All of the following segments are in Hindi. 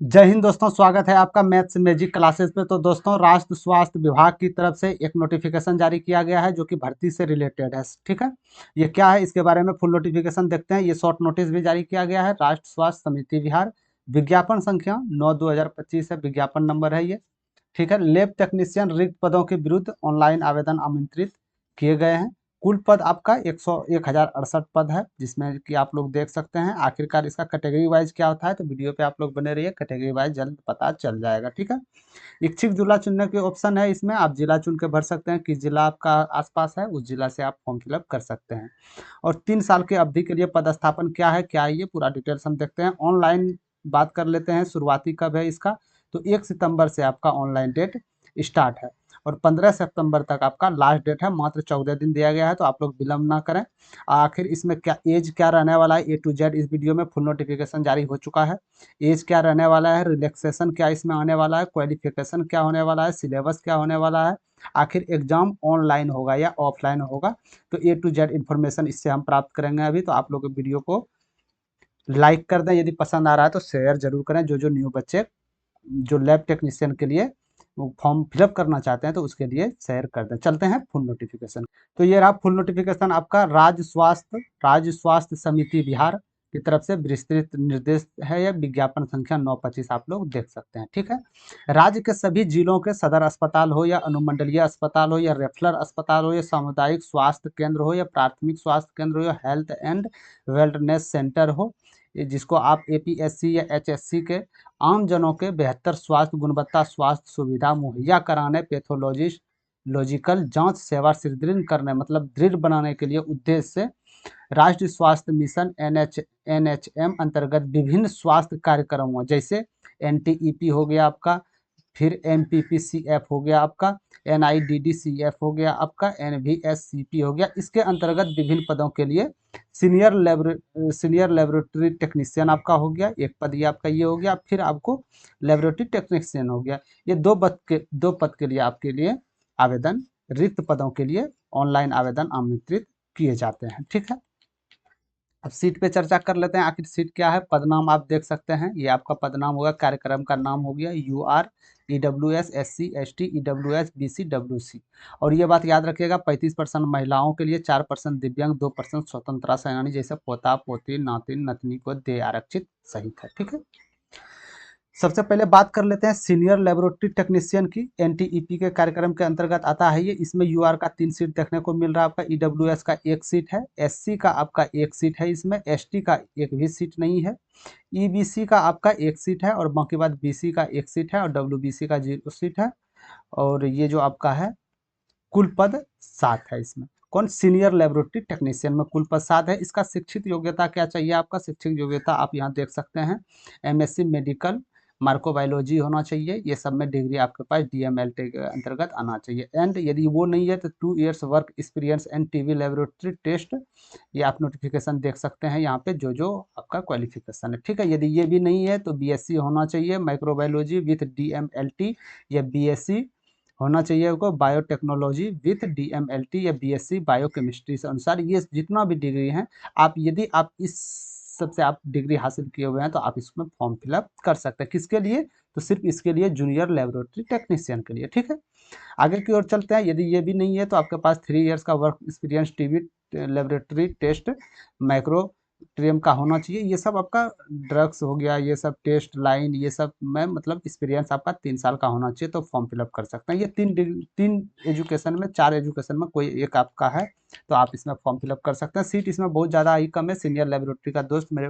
जय हिंद दोस्तों, स्वागत है आपका मैथ्स मैजिक क्लासेस पे। तो दोस्तों, राष्ट्र स्वास्थ्य विभाग की तरफ से एक नोटिफिकेशन जारी किया गया है जो कि भर्ती से रिलेटेड है। ठीक है, ये क्या है इसके बारे में फुल नोटिफिकेशन देखते हैं। ये शॉर्ट नोटिस भी जारी किया गया है। राष्ट्र स्वास्थ्य समिति बिहार, विज्ञापन संख्या 9/2025 है, विज्ञापन नंबर है ये। ठीक है, लैब टेक्नीशियन रिक्त पदों के विरुद्ध ऑनलाइन आवेदन आमंत्रित किए गए हैं। कुल पद आपका 1,068 पद है, जिसमें कि आप लोग देख सकते हैं। आखिरकार इसका कैटेगरी वाइज क्या होता है, तो वीडियो पे आप लोग बने रहिए, कैटेगरी वाइज जल्द पता चल जाएगा। ठीक है, इच्छुक जिला चुनने के ऑप्शन है इसमें। आप जिला चुन के भर सकते हैं, किस जिला आपका आसपास है उस जिला से आप फॉर्म फिलअप कर सकते हैं। और 3 साल की अवधि के लिए पदस्थापन क्या है, क्या है ये पूरा डिटेल्स हम देखते हैं। ऑनलाइन बात कर लेते हैं, शुरुआती कब है इसका, तो 1 सितंबर से आपका ऑनलाइन डेट स्टार्ट है और 15 सितंबर तक आपका लास्ट डेट है। मात्र 14 दिन दिया गया है, तो आप लोग विलंब ना करें। आखिर इसमें क्या एज क्या रहने वाला है, A to Z इस वीडियो में फुल नोटिफिकेशन जारी हो चुका है। एज क्या रहने वाला है, रिलैक्सेशन क्या इसमें आने वाला है, क्वालिफिकेशन क्या होने वाला है, सिलेबस क्या होने वाला है, आखिर एग्जाम ऑनलाइन होगा या ऑफलाइन होगा, तो A to Z इन्फॉर्मेशन इससे हम प्राप्त करेंगे अभी। तो आप लोग वीडियो को लाइक कर दें, यदि पसंद आ रहा है तो शेयर जरूर करें। जो न्यू बच्चे जो लैब टेक्नीशियन के लिए वो फॉर्म फिलअप करना चाहते हैं तो उसके लिए शेयर कर दें। चलते हैं फुल नोटिफिकेशन। तो ये रहा फुल नोटिफिकेशन आपका। राज्य स्वास्थ्य समिति बिहार की तरफ से विस्तृत निर्देश है। यह विज्ञापन संख्या 925 आप लोग देख सकते हैं। ठीक है, राज्य के सभी जिलों के सदर अस्पताल हो या अनुमंडलीय अस्पताल हो या रेफरल अस्पताल हो या सामुदायिक स्वास्थ्य केंद्र हो या प्राथमिक स्वास्थ्य केंद्र हो या हेल्थ एंड वेलनेस सेंटर हो, जिसको आप APSC या HSC के आम जनों के बेहतर स्वास्थ्य गुणवत्ता स्वास्थ्य सुविधा मुहैया कराने, पैथोलॉजिस्ट लॉजिकल जांच सेवा सुदृढ़ करने मतलब दृढ़ बनाने के लिए उद्देश्य से राष्ट्रीय स्वास्थ्य मिशन NHM अंतर्गत विभिन्न स्वास्थ्य कार्यक्रमों जैसे NTEP हो गया आपका, फिर MPPCF हो गया आपका, NIDDCF हो गया आपका, NVSCP हो गया। इसके अंतर्गत विभिन्न पदों के लिए सीनियर लेबोरेटरी टेक्नीशियन आपका हो गया, एक पद ये आपका ये हो गया। फिर आपको लेबोरेटरी टेक्नीशियन हो गया। ये दो पद के लिए आपके लिए आवेदन, रिक्त पदों के लिए ऑनलाइन आवेदन आमंत्रित किए जाते हैं। ठीक है, अब सीट पे चर्चा कर लेते हैं। आखिर सीट क्या है, पदनाम आप देख सकते हैं, ये आपका पदनाम होगा, कार्यक्रम का नाम हो गया UR EWS SC ST EWS BC WC। और ये बात याद रखिएगा, 35% महिलाओं के लिए, 4% दिव्यांग, 2% स्वतंत्रता सेनानी जैसे पोता पोती नातिन नतनी को दे आरक्षित सहित है। ठीक है, सबसे पहले बात कर लेते हैं सीनियर लेबोरेटरी टेक्नीशियन की। NTEP के कार्यक्रम के अंतर्गत आता है ये। इसमें UR का 3 सीट देखने को मिल रहा है आपका, EWS का 1 सीट है, SC का आपका 1 सीट है, इसमें ST का एक भी सीट नहीं है, EBC का आपका 1 सीट है और बाकी बात BC का 1 सीट है और WBC का 0 सीट है। और ये जो आपका है कुल पद 7 है इसमें। कौन, सीनियर लेबोरेटरी टेक्नीशियन में कुल पद 7 है। इसका शिक्षित योग्यता क्या चाहिए, आपका शिक्षित योग्यता आप यहाँ देख सकते हैं, MSc मेडिकल मार्कोबायोलॉजी होना चाहिए। ये सब में डिग्री आपके पास DMLT के अंतर्गत आना चाहिए। एंड यदि वो नहीं है तो 2 years work experience and TB laboratory test, ये आप नोटिफिकेशन देख सकते हैं यहाँ पे जो जो आपका क्वालिफिकेशन है। ठीक है, यदि ये भी नहीं है तो BSc होना चाहिए माइक्रोबायोलॉजी विथ DMLT या BSc होना चाहिए आपको बायोटेक्नोलॉजी विथ DMLT या BSc बायोकेमिस्ट्री से अनुसार। ये जितना भी डिग्री हैं, आप यदि आप इस सबसे आप डिग्री हासिल किए हुए हैं तो आप इसमें फॉर्म फिलअप कर सकते हैं। किसके लिए, तो सिर्फ इसके लिए, जूनियर लेबोरेटरी टेक्नीशियन के लिए। ठीक है, आगे की ओर चलते हैं। यदि ये भी नहीं है तो आपके पास 3 इयर्स का work experience TB laboratory test माइक्रो ट्रियम का होना चाहिए। ये सब आपका ड्रग्स हो गया, ये सब टेस्ट लाइन, ये सब में मतलब एक्सपीरियंस आपका 3 साल का होना चाहिए, तो फॉर्म फिलअप कर सकते हैं। ये तीन एजुकेशन में, 4 एजुकेशन में कोई एक आपका है तो आप इसमें फॉर्म फिलअप कर सकते हैं। सीट इसमें बहुत ज़्यादा ही कम है, सीनियर लेबोरेटरी का दोस्त मेरे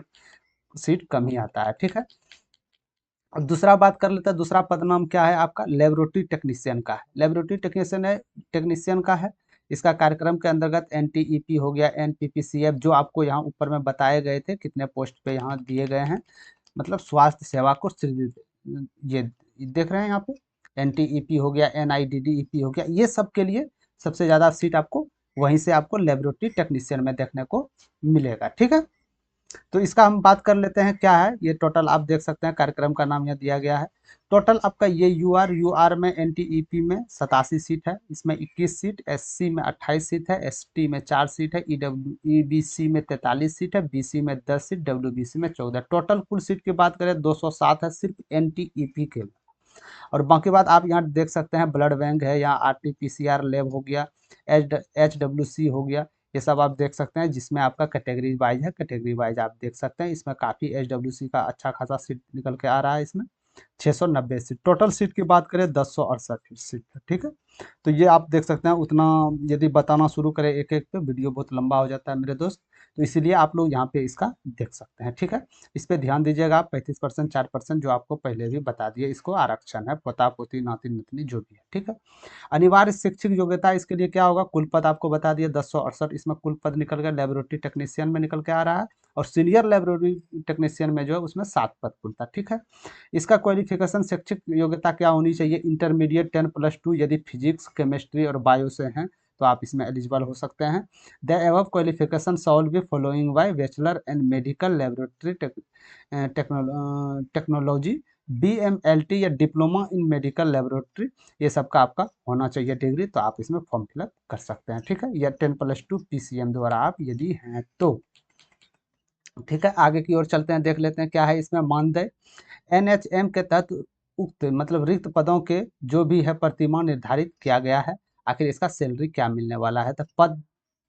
सीट कम ही आता है। ठीक है, अब दूसरा बात कर लेते हैं। दूसरा पदनाम क्या है आपका, लेबोरेटरी टेक्नीशियन का है। लेबोरेटरी टेक्नीशियन का है। इसका कार्यक्रम के अंतर्गत NTEP हो गया, NPPCF जो आपको यहाँ ऊपर में बताए गए थे कितने पोस्ट पे यहाँ दिए गए हैं, मतलब स्वास्थ्य सेवा को ये देख रहे हैं यहाँ पे, NTEP हो गया, NIDDEP हो गया, ये सब के लिए सबसे ज़्यादा सीट आपको वहीं से आपको लेबोरेटरी टेक्नीशियन में देखने को मिलेगा। ठीक है, तो इसका हम बात कर लेते हैं क्या है ये टोटल। आप देख सकते हैं कार्यक्रम का नाम यहाँ दिया गया है। टोटल आपका ये यूआर में एनटीईपी में 87 सीट है, इसमें 21 सीट, एससी में 28 सीट है, एसटी में 4 सीट है, ईबीसी में 43 सीट है, बीसी में 10 सीट, डब्ल्यूबीसी में 14। टोटल कुल सीट की बात करें 207 है सिर्फ एनटीईपी के। और बाकी बात आप यहाँ देख सकते हैं, ब्लड बैंक है, यहाँ आरटीपीसीआर लैब हो गया, एचडब्ल्यूसी हो गया, ये सब आप देख सकते हैं, जिसमें आपका कैटेगरी वाइज है। कैटेगरी वाइज आप देख सकते हैं, इसमें काफ़ी एचडब्ल्यूसी का अच्छा खासा सीट निकल के आ रहा है। इसमें 690 सीट, टोटल सीट की बात करें 1068 सीट है, ठीक है। तो ये आप देख सकते हैं, उतना यदि बताना शुरू करें एक एक पे वीडियो बहुत लंबा हो जाता है मेरे दोस्त, तो इसीलिए आप लोग यहाँ पे इसका देख सकते हैं, ठीक है। इस पे ध्यान दीजिएगा आप। 35% 4% जो आपको पहले भी बता दिए, इसको आरक्षण है, पोता पोती नाती नतनी जो भी है, ठीक है। अनिवार्य शैक्षिक योग्यता इसके लिए क्या होगा, कुल पद आपको बता दिया 1068, इसमें कुल पद निकल गया, लेबोरेटरी टेक्नीशियन में निकल के आ रहा है, और सीनियर लेबोरेटरी टेक्नीशियन में जो है उसमें 7 पद कुल था, ठीक है। इसका क्वालिफिकेशन शैक्षिक योग्यता क्या होनी चाहिए, इंटरमीडिएट 10+2, यदि फिजिक्स केमिस्ट्री और बायो से हैं तो आप इसमें एलिजिबल हो सकते हैं। The above qualification shawl be following bye bachelor and medical laboratory technology, BMLT या डिप्लोमा इन मेडिकल लेबोरेटरी, ये सब का आपका होना चाहिए डिग्री, तो आप इसमें फॉर्म फिलअप कर सकते हैं, ठीक है। या 10+2 पीसीएम द्वारा आप यदि हैं तो, ठीक है। आगे की ओर चलते हैं, देख लेते हैं क्या है इसमें मानदेय। एनएचएम के तहत उक्त मतलब रिक्त पदों के जो भी है प्रतिमान निर्धारित किया गया है। आखिर इसका सैलरी क्या मिलने वाला है, तो पद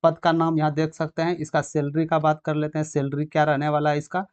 पद का नाम यहाँ देख सकते हैं। इसका सैलरी का बात कर लेते हैं, सैलरी क्या रहने वाला है इसका।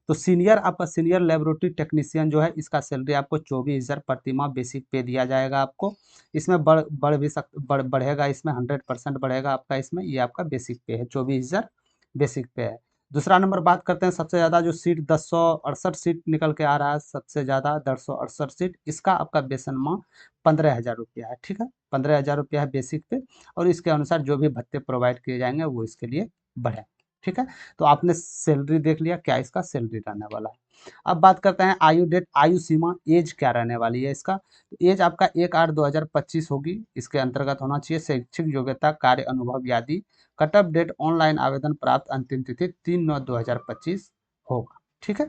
तो सीनियर आपका सीनियर लेबोरेटरी टेक्नीशियन जो है, इसका सैलरी आपको 24,000 प्रति माह बेसिक पे दिया जाएगा आपको। इसमें बढ़ भी बढ़ेगा, इसमें 100% बढ़ेगा आपका, इसमें ये आपका बेसिक पे है, 24,000 बेसिक पे है। दूसरा नंबर बात करते हैं, सबसे ज़्यादा जो सीट 1068 सीट निकल के आ रहा है, सबसे ज़्यादा 1068 सीट, इसका आपका वेतन माह 15,000 रुपया है, ठीक है। 15,000 रुपया है बेसिक पे, और इसके अनुसार जो भी भत्ते प्रोवाइड किए जाएंगे वो इसके लिए बढ़े, ठीक है। तो आपने सैलरी देख लिया, क्या इसका सैलरी रहने वाला है। अब बात करते हैं आयु डेट, आयु सीमा, एज क्या रहने वाली है इसका। एज आपका 1/8/2025 होगी, इसके अंतर्गत होना चाहिए। शैक्षिक योग्यता, कार्य अनुभव आदि। कट ऑफ डेट ऑनलाइन आवेदन प्राप्त अंतिम तिथि 3/9/2025 होगा, ठीक है।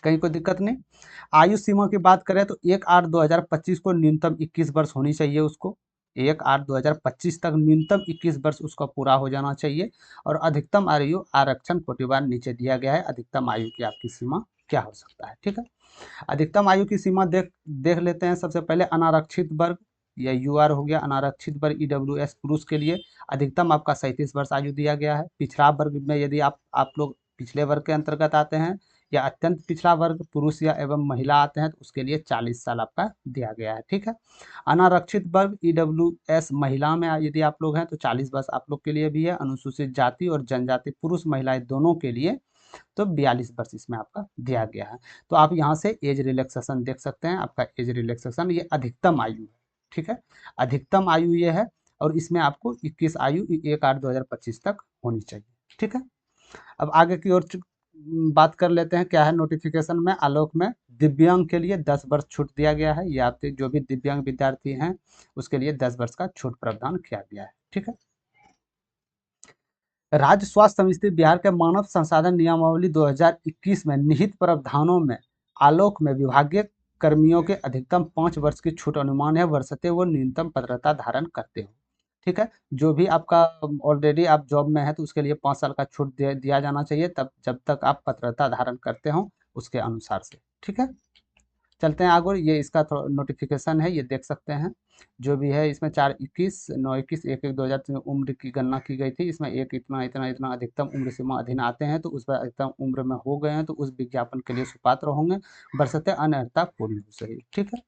कहीं कोई दिक्कत नहीं। आयु सीमा की बात करें तो 1/8/2025 को न्यूनतम 21 वर्ष होनी चाहिए उसको। 1/8/2025 तक न्यूनतम 21 वर्ष उसका पूरा हो जाना चाहिए। और अधिकतम आयु आरक्षण कोटिवार नीचे दिया गया है, अधिकतम आयु की आपकी सीमा क्या हो सकता है, ठीक है। अधिकतम आयु की सीमा देख देख लेते हैं। सबसे पहले अनारक्षित वर्ग या यूआर हो गया, अनारक्षित वर्ग ईडब्ल्यूएस पुरुष के लिए अधिकतम आपका 37 वर्ष आयु दिया गया है। पिछड़ा वर्ग में यदि आप लोग पिछले वर्ग के अंतर्गत आते हैं, या अत्यंत पिछड़ा वर्ग पुरुष या एवं महिला आते हैं, तो उसके लिए 40 साल आपका दिया गया है, ठीक है। अनारक्षित वर्ग ईडब्ल्यूएस महिला में यदि आप लोग हैं तो 40 वर्ष आप लोग के लिए भी है। अनुसूचित जाति और जनजाति पुरुष महिलाएं दोनों के लिए तो 42 वर्ष इसमें आपका दिया गया है। तो आप यहाँ से एज रिलैक्सेशन देख सकते हैं, आपका एज रिलैक्सेशन ये अधिकतम आयु है, ठीक है। अधिकतम आयु ये है, और इसमें आपको 21 आयु 1/8/2025 तक होनी चाहिए, ठीक है। अब आगे की ओर बात कर लेते हैं, क्या है नोटिफिकेशन में। आलोक में दिव्यांग के लिए 10 वर्ष छूट दिया गया है, या आप जो भी दिव्यांग विद्यार्थी हैं उसके लिए 10 वर्ष का छूट प्रावधान किया गया है, ठीक है। राज्य स्वास्थ्य समिति बिहार के मानव संसाधन नियमावली 2021 में निहित प्रावधानों में आलोक में विभागीय कर्मियों के अधिकतम 5 वर्ष की छूट अनुमान है, वर्षते वो न्यूनतम पात्रता धारण करते हो, ठीक है। जो भी आपका ऑलरेडी आप जॉब में है तो उसके लिए 5 साल का छूट दिया जाना चाहिए, तब जब तक आप पात्रता धारण करते हो उसके अनुसार से, ठीक है। चलते हैं आगे, ये इसका नोटिफिकेशन है, ये देख सकते हैं। जो भी है इसमें 4/21/9/21 1/1/2003 उम्र की गणना की गई थी। इसमें एक इतना इतना इतना अधिकतम उम्र सीमा अधीन आते हैं, तो उस पर अधिकतम उम्र में हो गए हैं तो उस विज्ञापन के लिए सुपात्र होंगे, बरसते अनर्हता पूरी हो सही, ठीक है।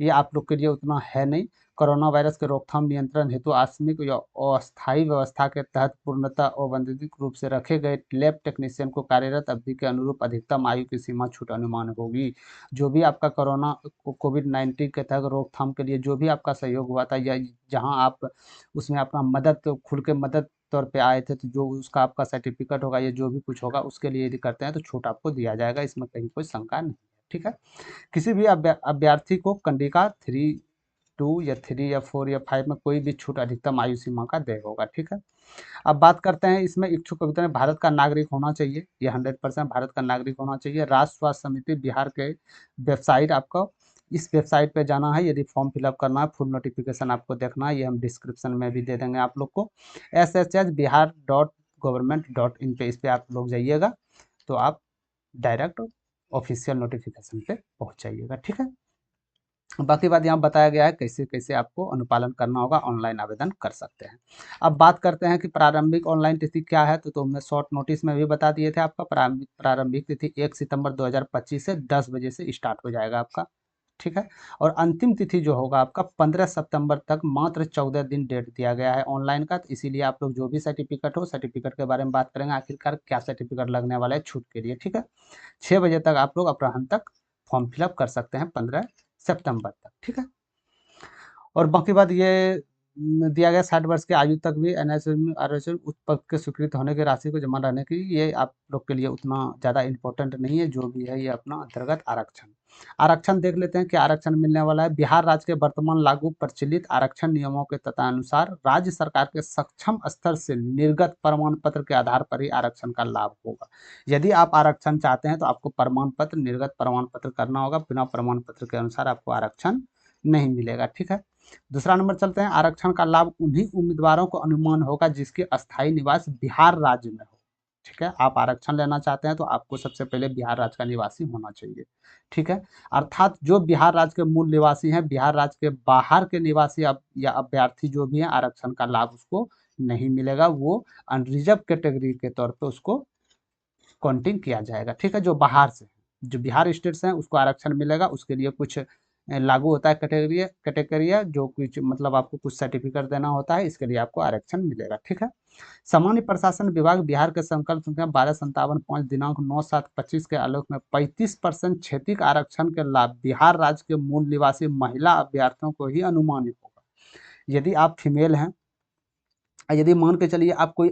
ये आप लोग के लिए उतना है नहीं। कोरोना वायरस के रोकथाम नियंत्रण हेतु आकस्मिक या अस्थायी व्यवस्था के तहत पूर्णतः अवैधानिक रूप से रखे गए लैब टेक्नीशियन को कार्यरत अवधि के अनुरूप अधिकतम आयु की सीमा छूट अनुमान होगी। जो भी आपका कोरोना कोविड-19 के तहत रोकथाम के लिए जो भी आपका सहयोग हुआ था, या जहां आप उसमें अपना मदद खुल के मदद तौर पे आए थे, तो जो उसका आपका सर्टिफिकेट होगा, ये जो भी कुछ होगा उसके लिए यदि करते हैं तो छूट आपको दिया जाएगा, इसमें कहीं कोई शंका नहीं है, ठीक है। किसी भी अभ्यर्थी को कंडिका 3 2 या 3 या 4 या 5 में कोई भी छूट अधिकतम आयु सीमा का दे होगा, ठीक है। अब बात करते हैं इसमें इच्छुक अभ्यर्थी भारत का नागरिक होना चाहिए, ये 100% भारत का नागरिक होना चाहिए। राष्ट्र स्वास्थ्य समिति बिहार के वेबसाइट, आपको इस वेबसाइट पे जाना है यदि फॉर्म फिलअप करना है, फुल नोटिफिकेशन आपको देखना है, ये हम डिस्क्रिप्शन में भी दे देंगे आप लोग को। shsbihar.government.in पे, इस पे आप लोग जाइएगा तो आप डायरेक्ट ऑफिशियल नोटिफिकेशन पे पहुंच जाइएगा, ठीक है। बाकी बात यहाँ बताया गया है कैसे कैसे आपको अनुपालन करना होगा, ऑनलाइन आवेदन कर सकते हैं। अब बात करते हैं कि प्रारंभिक ऑनलाइन तिथि क्या है, तो हमने शॉर्ट नोटिस में भी बता दिए थे। आपका प्रारंभिक तिथि 1 सितंबर 2025 से 10 बजे से स्टार्ट हो जाएगा आपका, ठीक है। और अंतिम तिथि जो होगा आपका 15 सितंबर तक, मात्र 14 दिन डेट दिया गया है ऑनलाइन का। तो इसीलिए आप लोग जो भी सर्टिफिकेट हो, सर्टिफिकेट के बारे में बात करेंगे, आखिरकार क्या सर्टिफिकेट लगने वाला है छूट के लिए, ठीक है। 6 बजे तक आप लोग अपराह्न तक फॉर्म फिलअप कर सकते हैं, 15 सितंबर तक, ठीक है। और बाकी बात ये दिया गया 60 वर्ष की आयु तक भी एनएसएम आरक्षण उस पद के स्वीकृत होने की राशि को जमा रहने की, ये आप लोग के लिए उतना ज़्यादा इम्पोर्टेंट नहीं है, जो भी है ये अपना अंतर्गत आरक्षण। आरक्षण देख लेते हैं कि आरक्षण मिलने वाला है। बिहार राज्य के वर्तमान लागू प्रचलित आरक्षण नियमों के तदनुसार राज्य सरकार के सक्षम स्तर से निर्गत प्रमाण पत्र के आधार पर ही आरक्षण का लाभ होगा। यदि आप आरक्षण चाहते हैं तो आपको प्रमाण पत्र, निर्गत प्रमाण पत्र करना होगा, बिना प्रमाण पत्र के अनुसार आपको आरक्षण नहीं मिलेगा, ठीक है। दूसरा नंबर चलते हैं, आरक्षण का लाभ उन्हीं उम्मीदवारों को अनुमान होगा जिसके अस्थायी निवास बिहार राज्य में हो, ठीक है। आप आरक्षण लेना चाहते हैं तो आपको सबसे पहले बिहार राज्य का निवासी होना चाहिए, ठीक है। अर्थात जो बिहार राज्य के मूल निवासी हैं, बिहार राज्य के बाहर के निवासी या अभ्यर्थी जो भी हैं, आरक्षण का लाभ उसको नहीं मिलेगा, वो अनरिजर्व कैटेगरी के तौर पर उसको काउंटिंग किया जाएगा, ठीक है। जो बाहर से, जो बिहार स्टेट से हैं उसको आरक्षण मिलेगा, उसके लिए कुछ लागू होता है कैटेगरिया जो कुछ मतलब आपको कुछ सर्टिफिकेट देना होता है, इसके लिए आपको आरक्षण मिलेगा, ठीक है। सामान्य प्रशासन विभाग बिहार के संकल्प संख्या 1257/5 दिनांक 9/7/25 के आलोक में 35% क्षेत्रीय आरक्षण के लाभ बिहार राज्य के मूल निवासी महिला अभ्यर्थियों को ही अनुमानित होगा। यदि आप फीमेल हैं, यदि मान के चलिए आप कोई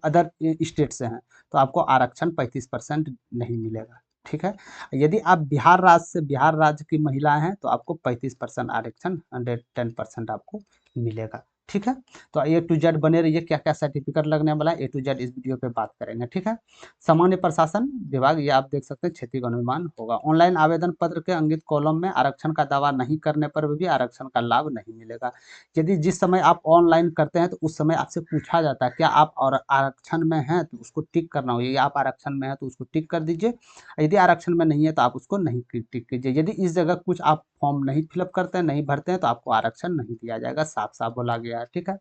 अदर स्टेट से हैं, तो आपको आरक्षण 35% नहीं मिलेगा, ठीक है। यदि आप बिहार राज्य की महिलाएं हैं तो आपको 35% आरक्षण, 110% आपको मिलेगा, ठीक है। तो A to Z बने रहिए, क्या क्या सर्टिफिकेट लगने वाला है A to Z इस वीडियो पे बात करेंगे, ठीक है। सामान्य प्रशासन विभाग, ये आप देख सकते हैं क्षेत्रीय अनुमान होगा। ऑनलाइन आवेदन पत्र के अंकित कॉलम में आरक्षण का दावा नहीं करने पर भी आरक्षण का लाभ नहीं मिलेगा। यदि जिस समय आप ऑनलाइन करते हैं तो उस समय आपसे पूछा जाता है क्या आप और आरक्षण में हैं, तो उसको टिक करना होगा। यदि आप आरक्षण में हैं तो उसको टिक कर दीजिए, यदि आरक्षण में नहीं है तो आप उसको नहीं टिक कीजिए। यदि इस जगह कुछ आप फॉर्म नहीं फिलअप करते हैं, नहीं भरते हैं, तो आपको आरक्षण नहीं दिया जाएगा, साफ साफ बोला गया है, ठीक है।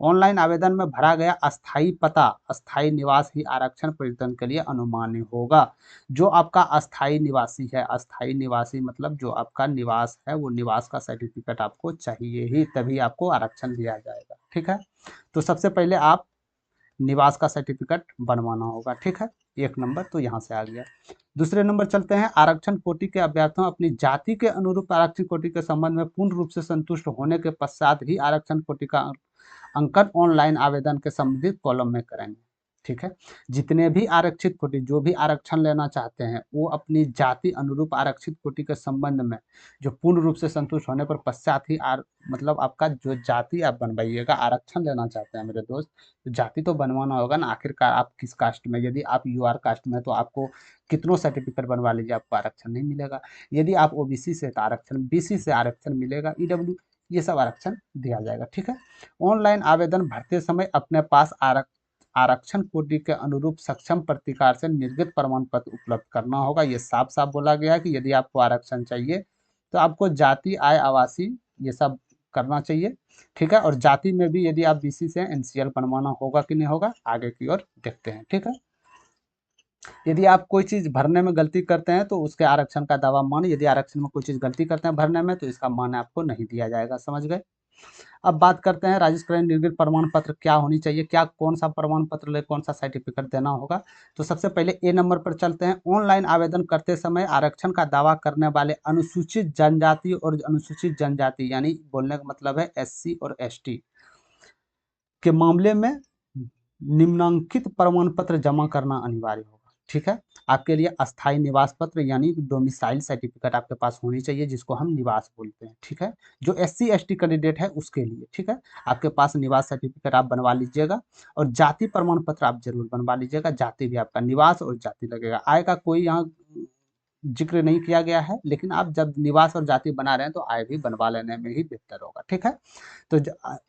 ऑनलाइन आवेदन में भरा गया अस्थायी पता, अस्थायी निवास ही आरक्षण प्रयुक्तन के लिए अनुमान्य होगा। जो आपका अस्थायी निवासी है, अस्थायी निवासी मतलब जो आपका निवास है, वो निवास का सर्टिफिकेट आपको चाहिए ही, तभी आपको आरक्षण दिया जाएगा, ठीक है। तो सबसे पहले आप निवास का सर्टिफिकेट बनवाना होगा, ठीक है। एक नंबर तो यहाँ से आ गया। दूसरे नंबर चलते हैं, आरक्षण कोटि के अभ्यर्थियों अपनी जाति के अनुरूप आरक्षण कोटि के संबंध में पूर्ण रूप से संतुष्ट होने के पश्चात ही आरक्षण कोटि का अंकन ऑनलाइन आवेदन के संबंधित कॉलम में करेंगे, ठीक है। जितने भी आरक्षित कोटि, जो भी आरक्षण लेना चाहते हैं, वो अपनी जाति अनुरूप आरक्षित कोटि के संबंध में जो पूर्ण रूप से संतुष्ट होने पर पश्चात ही मतलब आपका जो जाति आप बनवाइएगा। आरक्षण लेना चाहते हैं मेरे दोस्त, तो जाति तो बनवाना होगा ना, आखिरकार आप किस कास्ट में, यदि आप यूआर कास्ट में तो आपको कितनों सर्टिफिकेट बनवा लीजिए, आपको आरक्षण नहीं मिलेगा। यदि आप ओबीसी से तो आरक्षण, बीसी से आरक्षण मिलेगा, ईडब्ल्यू, ये सब आरक्षण दिया जाएगा, ठीक है। ऑनलाइन आवेदन भरते समय अपने पास आरक्षण कोटि के अनुरूप सक्षम प्रतिकार से निर्गत प्रमाण पत्र उपलब्ध करना होगा। ये साफ साफ बोला गया है कि यदि आपको आरक्षण चाहिए तो आपको जाति, आय, आवासीय ये सब करना चाहिए, ठीक है। और जाति में भी यदि आप बीसी से एनसीएल बनवाना होगा कि नहीं होगा, आगे की ओर देखते हैं, ठीक है। यदि आप कोई चीज़ भरने में गलती करते हैं तो उसके आरक्षण का दावा मान, यदि आरक्षण में कोई चीज़ गलती करते हैं भरने में तो इसका मान आपको नहीं दिया जाएगा, समझ गए। अब बात करते हैं राजस्व निर्गत प्रमाण पत्र क्या होनी चाहिए, क्या कौन सा प्रमाण पत्र ले, कौन सा सर्टिफिकेट देना होगा। तो सबसे पहले ए नंबर पर चलते हैं। ऑनलाइन आवेदन करते समय आरक्षण का दावा करने वाले अनुसूचित जनजाति और अनुसूचित जनजाति, यानी बोलने का मतलब है एससी और एसटी के मामले में निम्नांकित प्रमाण पत्र जमा करना अनिवार्य होगा। ठीक है। आपके लिए अस्थायी निवास पत्र यानी डोमिसाइल सर्टिफिकेट आपके पास होनी चाहिए, जिसको हम निवास बोलते हैं। ठीक है, जो SC ST कैंडिडेट है उसके लिए। ठीक है, आपके पास निवास सर्टिफिकेट आप बनवा लीजिएगा, और जाति प्रमाण पत्र आप जरूर बनवा लीजिएगा। जाति भी आपका निवास और जाति लगेगा, आय का कोई यहाँ जिक्र नहीं किया गया है, लेकिन आप जब निवास और जाति बना रहे हैं तो आय भी बनवा लेने में ही बेहतर होगा। ठीक है, तो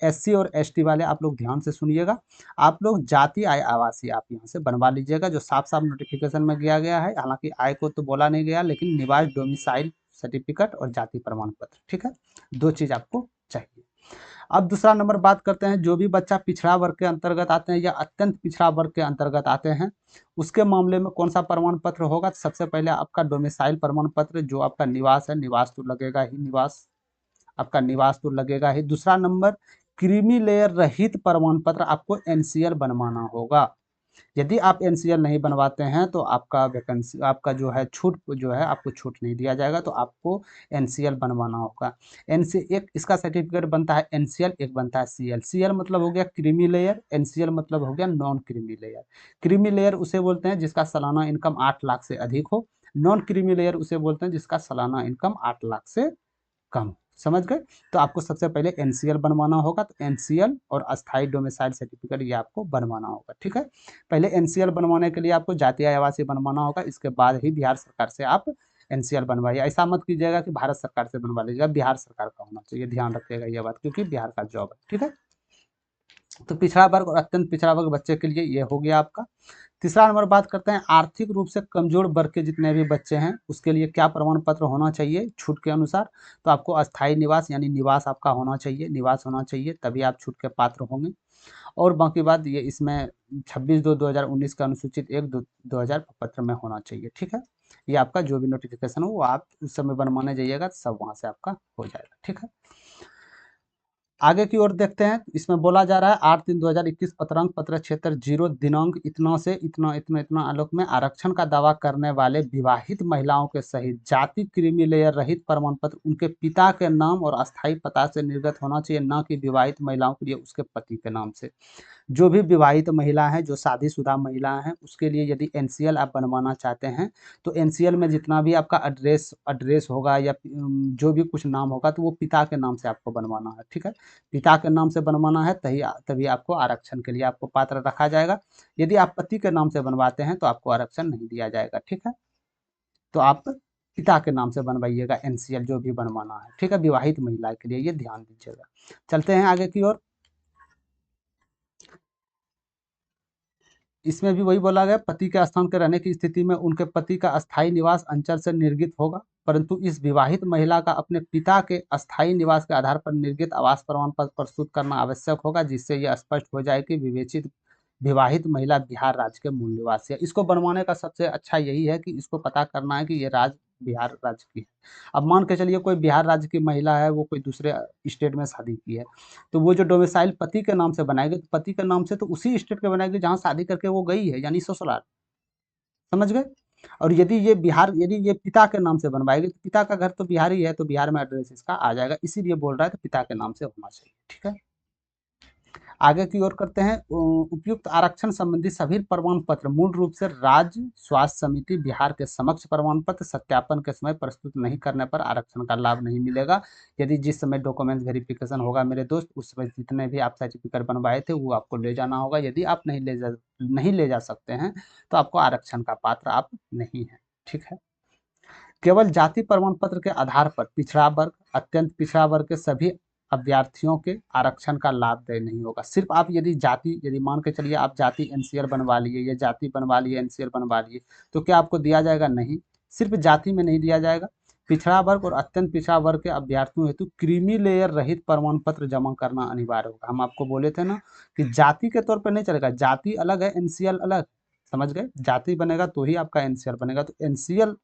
SC और ST वाले आप लोग ध्यान से सुनिएगा। आप लोग जाति आय आवासीय आप यहाँ से बनवा लीजिएगा, जो साफ साफ नोटिफिकेशन में किया गया है। हालांकि आय को तो बोला नहीं गया, लेकिन निवास डोमिसाइल सर्टिफिकेट और जाति प्रमाण पत्र, ठीक है, 2 चीज आपको चाहिए। अब दूसरा नंबर बात करते हैं, जो भी बच्चा पिछड़ा वर्ग के अंतर्गत आते हैं या अत्यंत पिछड़ा वर्ग के अंतर्गत आते हैं, उसके मामले में कौन सा प्रमाण पत्र होगा। सबसे पहले आपका डोमिसाइल प्रमाण पत्र, जो आपका निवास है, निवास तो लगेगा ही, निवास आपका निवास तो लगेगा ही। दूसरा नंबर, क्रीमी लेयर रहित प्रमाण पत्र आपको NCL बनवाना होगा। यदि आप NCL नहीं बनवाते हैं तो आपका वैकेंसी, आपका जो है छूट जो है, आपको छूट नहीं दिया जाएगा, तो आपको NCL बनवाना होगा। एक इसका सर्टिफिकेट बनता है NCL, एक बनता है CL। CL मतलब हो गया क्रीमी लेयर, NCL मतलब हो गया non creamy layer. Creamy layer उसे बोलते हैं जिसका सालाना इनकम 8 लाख से अधिक हो, नॉन क्रीमी लेयर उसे बोलते हैं जिसका सालाना इनकम 8 लाख से कम। समझ गए। तो आपको सबसे पहले NCL बनवाना होगा, तो NCL और अस्थायी डोमिसाइल सर्टिफिकेट ये आपको बनवाना होगा। ठीक है, पहले NCL बनवाने के लिए आपको जातीय आवासीय बनवाना होगा, इसके बाद ही बिहार सरकार से आप NCL बनवाइए। ऐसा मत कीजिएगा कि भारत सरकार से बनवा लीजिएगा, बिहार सरकार का होना चाहिए, ध्यान रखिएगा ये बात, क्योंकि बिहार का जॉब है। ठीक है, तो पिछड़ा वर्ग और अत्यंत पिछड़ा वर्ग बच्चे के लिए ये हो गया आपका। तीसरा नंबर बात करते हैं, आर्थिक रूप से कमजोर वर्ग के जितने भी बच्चे हैं उसके लिए क्या प्रमाण पत्र होना चाहिए छूट के अनुसार। तो आपको अस्थायी निवास यानी निवास आपका होना चाहिए, निवास होना चाहिए, तभी आप छूट के पात्र होंगे। और बाकी बात ये इसमें 26/2/2019 का अनुसूचित 1/2000 पत्र में होना चाहिए। ठीक है, ये आपका जो भी नोटिफिकेशन हो वो आप उस समय बनवाने जाइएगा, सब वहाँ से आपका हो जाएगा। ठीक है, आगे की ओर देखते हैं। इसमें बोला जा रहा है 8/3/2021 पत्रांक पत्र क्षेत्र 0 दिनांक इतना से इतना इतना इतना आलोक में आरक्षण का दावा करने वाले विवाहित महिलाओं के सहित जाति क्रीमी लेयर रहित प्रमाण पत्र उनके पिता के नाम और अस्थायी पता से निर्गत होना चाहिए, न कि विवाहित महिलाओं के लिए उसके पति के नाम से। जो भी विवाहित महिला है, जो शादीशुदा महिला है, उसके लिए यदि NCL आप बनवाना चाहते हैं तो NCL में जितना भी आपका एड्रेस होगा या जो भी कुछ नाम होगा तो वो पिता के नाम से आपको बनवाना है। ठीक है, पिता के नाम से बनवाना है, तभी आपको आरक्षण के लिए आपको पात्र रखा जाएगा। यदि आप पति के नाम से बनवाते हैं तो आपको आरक्षण नहीं दिया जाएगा। ठीक है, तो आप पिता के नाम से बनवाइएगा NCL जो भी बनवाना है। ठीक है, विवाहित महिला के लिए ये ध्यान दीजिएगा। चलते हैं आगे की ओर। इसमें भी वही बोला गया, पति के स्थान के रहने की स्थिति में उनके पति का अस्थायी निवास अंचल से निर्गत होगा, परंतु इस विवाहित महिला का अपने पिता के अस्थायी निवास के आधार पर निर्गत आवास प्रमाण पत्र प्रस्तुत करना आवश्यक होगा, जिससे यह स्पष्ट हो जाए कि विवेचित विवाहित महिला बिहार राज्य के मूल निवासी है। इसको बनवाने का सबसे अच्छा यही है कि इसको पता करना है कि ये राज्य बिहार राज्य की है। अब मान के चलिए कोई बिहार राज्य की महिला है, वो कोई दूसरे स्टेट में शादी की है, तो वो जो डोमिसाइल पति के नाम से बनाएगी, तो पति के नाम से तो उसी स्टेट के बनाएगी जहाँ शादी करके वो गई है, यानी ससुराल। समझ गए। और यदि ये पिता के नाम से बनवाएगी तो पिता का घर तो बिहार ही है, तो बिहार में एड्रेस इसका आ जाएगा, इसीलिए बोल रहा है तो पिता के नाम से होना चाहिए। ठीक है, आगे की ओर करते हैं। उपयुक्त आरक्षण संबंधी सभी प्रमाण पत्र मूल रूप से राज्य स्वास्थ्य समिति बिहार के समक्ष प्रमाण पत्र सत्यापन के समय प्रस्तुत नहीं करने पर आरक्षण का लाभ नहीं मिलेगा। यदि जिस समय डॉक्यूमेंट वेरिफिकेशन होगा मेरे दोस्त, उस समय जितने भी आप सर्टिफिकेट बनवाए थे वो आपको ले जाना होगा। यदि आप नहीं ले जा सकते हैं तो आपको आरक्षण का पात्र आप नहीं है। ठीक है, केवल जाति प्रमाण पत्र के आधार पर पिछड़ा वर्ग अत्यंत पिछड़ा वर्ग के सभी अभ्यर्थियों के आरक्षण का लाभ देय नहीं होगा। सिर्फ आप यदि मान के चलिए आप जाति NCL बनवा लिए या जाति बनवा लिए NCL बनवा लिए, तो क्या आपको दिया जाएगा? नहीं, सिर्फ जाति में नहीं दिया जाएगा। पिछड़ा वर्ग और अत्यंत पिछड़ा वर्ग के अभ्यर्थियों हेतु क्रीमी लेयर रहित प्रमाण पत्र जमा करना अनिवार्य होगा। हम आपको बोले थे ना कि जाति के तौर पर नहीं चलेगा, जाति अलग है, NCL अलग। समझ गए, जाति बनेगा तो ही आपका NCL बनेगा, तो NCL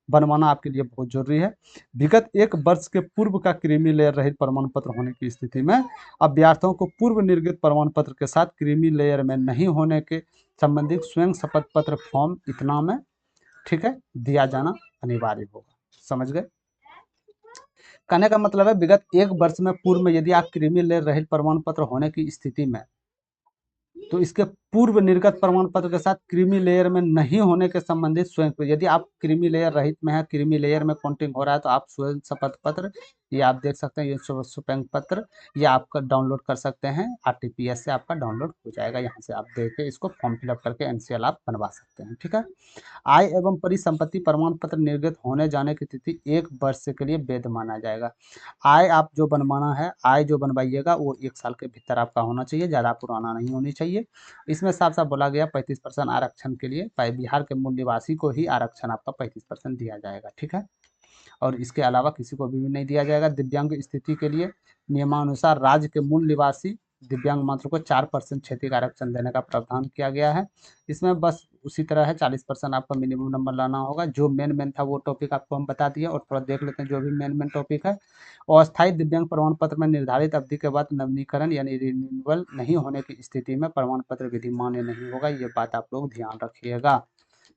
बनवाना आपके लिए बहुत जरूरी है। विगत 1 वर्ष के पूर्व का क्रीमी लेयर रहित प्रमाण पत्र होने की स्थिति में अभ्यर्थियों को पूर्व निर्गत प्रमाण पत्र के साथ क्रीमी लेयर में नहीं होने के संबंधित स्वयं शपथ पत्र फॉर्म इतना में, ठीक है, दिया जाना अनिवार्य होगा। समझ गए। कहने का मतलब है विगत 1 वर्ष में पूर्व में यदि आप क्रीमी लेयर रहित प्रमाण पत्र होने की स्थिति में तो इसके पूर्व निर्गत प्रमाण पत्र के साथ क्रीमी लेयर में नहीं होने के संबंधित स्वयं, यदि आप क्रीमी लेयर रहित में है, क्रीमी लेयर में काउंटिंग हो रहा है, तो आप स्वयं शपथ पत्र ये आप देख सकते हैं, ये स्वयं पत्र ये आपका डाउनलोड कर सकते हैं, आरटीपीएस से आपका डाउनलोड हो जाएगा। यहाँ से आप देख के इसको फॉर्म फिलअप करके एनसीएल आप बनवा सकते हैं। ठीक है। आय एवं परिसंपत्ति प्रमाण पत्र निर्गत होने जाने की तिथि 1 वर्ष के लिए वैध माना जाएगा। आय आप जो बनवाना है, आय जो बनवाइएगा वो 1 साल के भीतर आपका होना चाहिए, ज़्यादा पुराना नहीं होनी चाहिए। इसमें साफ साफ बोला गया 35% आरक्षण के लिए बिहार के मूल निवासी को ही आरक्षण आपका 35% दिया जाएगा। ठीक है। और इसके अलावा किसी को भी नहीं दिया जाएगा। दिव्यांग स्थिति के लिए नियमानुसार राज्य के मूल निवासी दिव्यांग मात्र को 4% क्षेत्रीय आरक्षण देने का प्रावधान किया गया है। इसमें बस उसी तरह है, 40% आपका मिनिमम नंबर लाना होगा। जो मेन था वो टॉपिक आपको हम बता दिए, और थोड़ा देख लेते हैं जो भी मेन टॉपिक है। अस्थायी दिव्यांग प्रमाण पत्र में निर्धारित अवधि के बाद नवीनीकरण यानी रिन्यूअल नहीं होने की स्थिति में प्रमाण पत्र विधि मान्य नहीं होगा, ये बात आप लोग ध्यान रखिएगा।